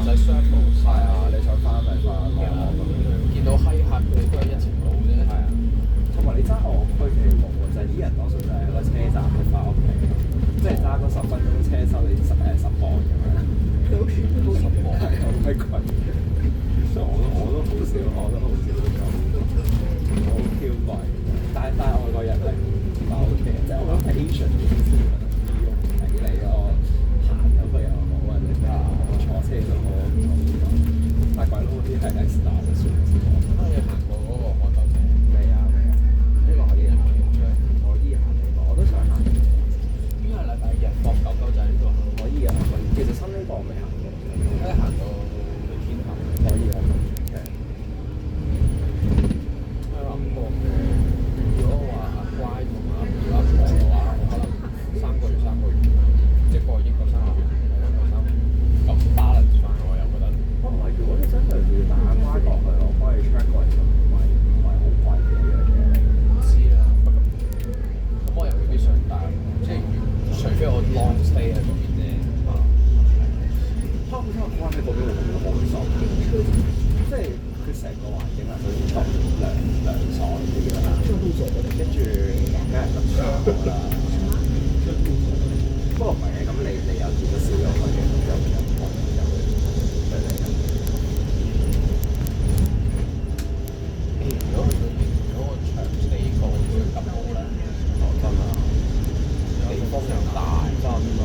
唔使雙路線。係啊，你想翻咪翻咯。見到閪客佢哋都係一條路啫。係啊，同埋你揸我區幾好喎，就係啲人多數就係喺個車站去翻屋企，即係揸嗰10分鐘車收你10磅咁樣。都10磅。係好閪貴。所以我都好少，咁。好 Q 貴，但係外國人係唔係 OK 嘅，即係我覺得 Asian 嘅司機要睇你咯，行咗佢又好，或者我坐車都好，但係鬼佬嗰啲係 extra 嘅算唔算？你行過嗰個海港城？未啊，呢個可以行，可以行呢個，我都想行。邊個禮拜日放狗狗仔呢度？可以啊，其實新呢個我未行過，可以行到去天后。可以啊。我諗過嘅，如果話阿乖同埋阿婆嘅話，可能3個月，即係過英國3個月，咁 balance 翻我又覺得。唔係，如果你真係要帶阿乖過去，我幫你 check 過，其實唔係好貴嘅一樣嘢嚟。唔知啦，咁我又未必想帶，即係除非我 long stay 喺嗰邊啫。差唔多關喺嗰邊會好開心，即係佢成個環境啊，首先凍涼爽啲啦，跟住梗係咁舒服啦。不過唔係嘅，咁你有見到少咗佢嘅，咁就唔同就對你嘅。如果我長 stay 過會咁好咧？真啊，地方又大，真啊。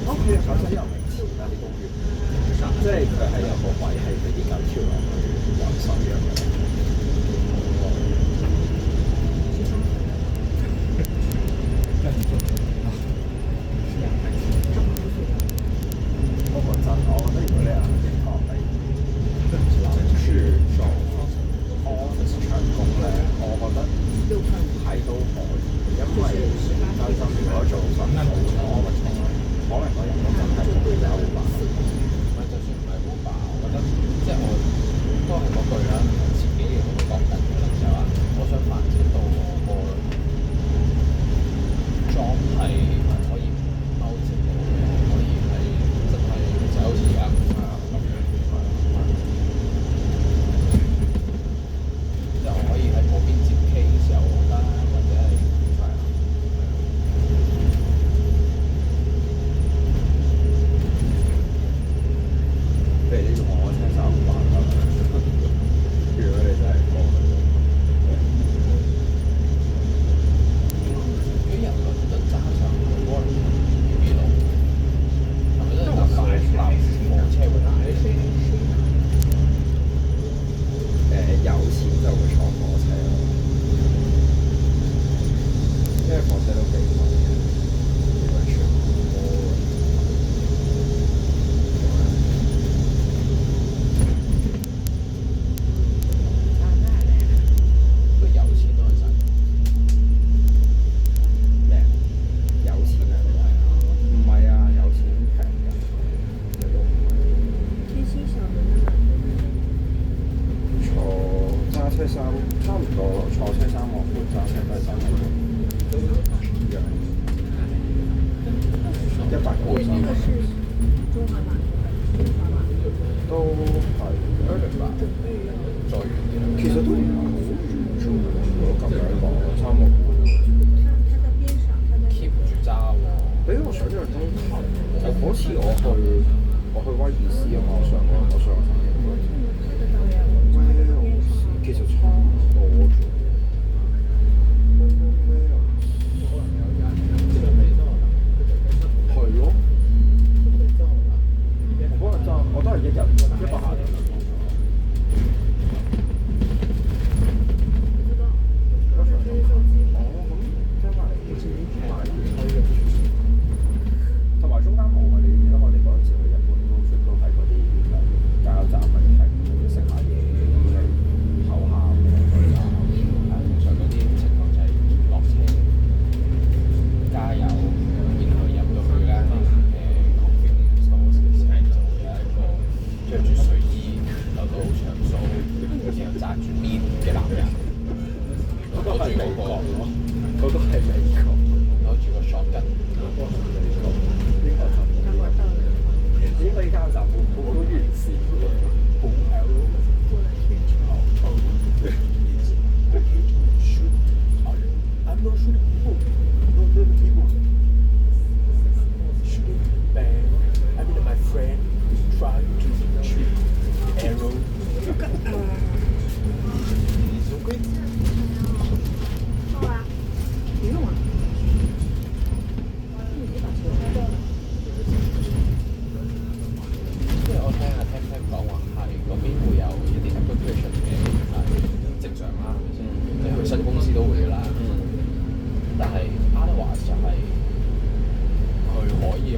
佢有狗仔游泳池㗎啲公園，即係佢係有個位係俾啲狗跳落去游水咁樣。不過真，我覺得如果你係英國係諗住做 office 長工咧，我覺得係都可以，因為真心如果做份好 office，可能個人工真係比較難。唔係，就算唔係好飽，我覺得即係我都係嗰句啦。前幾年我都講緊嘅啦，就係話我想發展到我個 job 係可以multiple嘅，可以係真係就好似而家咁樣。即係我可以喺嗰邊接 K 嘅時候得，或者係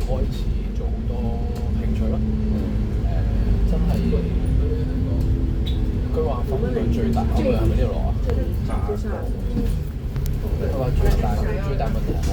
開始做好多興趣咯。真係佢話分量最大，係咪呢度攞啊？佢話最大問題係